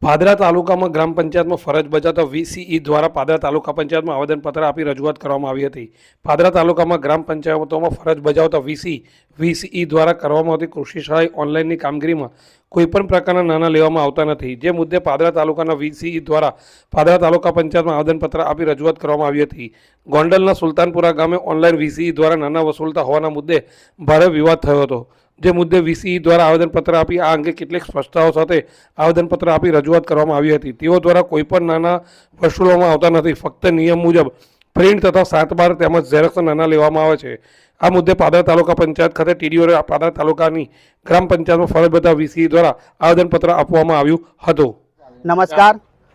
પાદરા તાલુકામાં ગ્રામ પંચાયતમાં ફરજ બજાવતા વીસીઈ દ્વારા પાદરા તાલુકા પંચાયતમાં આવેદનપત્ર આપી રજૂઆત કરવામાં આવી હતી। પાદરા તાલુકામાં ગ્રામ પંચાયતોમાં ફરજ બજાવતા વીસીઈ દ્વારા કરવામાં આવતી કૃષિ સહાય ઓનલાઈનની કામગીરીમાં કોઈપણ પ્રકારના નાણાં લેવામાં આવતા નથી। જે મુદ્દે પાદરા તાલુકાના વીસીઈ દ્વારા પાદરા તાલુકા પંચાયતમાં આવેદનપત્ર આપી રજૂઆત કરવામાં આવી હતી। ગોંડલના સુલતાનપુરા ગામે ઓનલાઈન વીસીઈ દ્વારા નાણાં વસૂલતા હોવાના મુદ્દે ભારે વિવાદ થયો હતો। જે મુદ્દે વીસીઈ દ્વારા આવેદનપત્ર આપી આ અંગે કેટલીક સ્પષ્ટતાઓ સાથે આવેદનપત્ર આપી રજૂઆત કરવામાં આવી હતી। તેઓ દ્વારા કોઈપણ નાણાં વસૂલવામાં આવતા નથી, ફક્ત નિયમ મુજબ પ્રિન્ટ તથા 7/12 તેમજ ઝેરોક્ષના નાણાં લેવામાં આવે છે। આ મુદ્દે પાદરા તાલુકા પંચાયત ખાતે ટીડીઓ પાદરા તાલુકાની ગ્રામ પંચાયતમાં ફરજ બજાવતા વીસીઈ દ્વારા આવેદનપત્ર આપવામાં આવ્યું હતું। નમસ્કાર,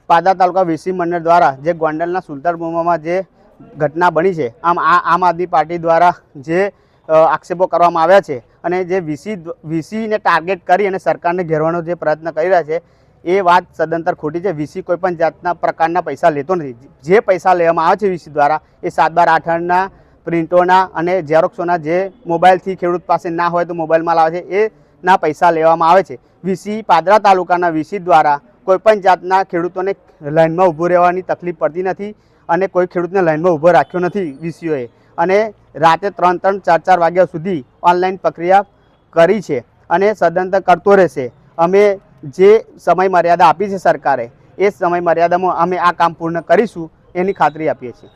પાદરા તાલુકા વીસી મંડળ દ્વારા જે ગોંડલના સુલતાનપુરામાં જે ઘટના બની છે, આમ આદમી પાર્ટી દ્વારા જે આક્ષેપો કરવામાં આવ્યા છે અને જે વીસીને ટાર્ગેટ કરી અને સરકારને ઘેરવાનો જે પ્રયત્ન કરી રહ્યા છે એ વાત સદંતર ખોટી છે। વીસી કોઈપણ જાતના પ્રકારના પૈસા લેતો નથી। જે પૈસા લેવામાં આવે છે વીસી દ્વારા એ 7/12/8ના પ્રિન્ટોના અને ઝેરોક્સોના જે મોબાઈલથી ખેડૂત પાસે ના હોય તો મોબાઈલમાં લાવે છે એના પૈસા લેવામાં આવે છે। વીસી પાદરા તાલુકાના વીસી દ્વારા કોઈપણ જાતના ખેડૂતોને લાઇનમાં ઊભું રહેવાની તકલીફ પડતી નથી અને કોઈ ખેડૂતને લાઇનમાં ઊભો રાખ્યો નથી વીસીઓએ, અને રાતે 3-3, 4-4 વાગ્યા સુધી ઓનલાઈન પ્રક્રિયા કરી છે અને સદંતર કરતો રહેશે। અમે જે સમય મર્યાદા આપી છે સરકારે એ સમય મર્યાદામાં અમે આ કામ પૂર્ણ કરીશું એની ખાતરી આપીએ છીએ।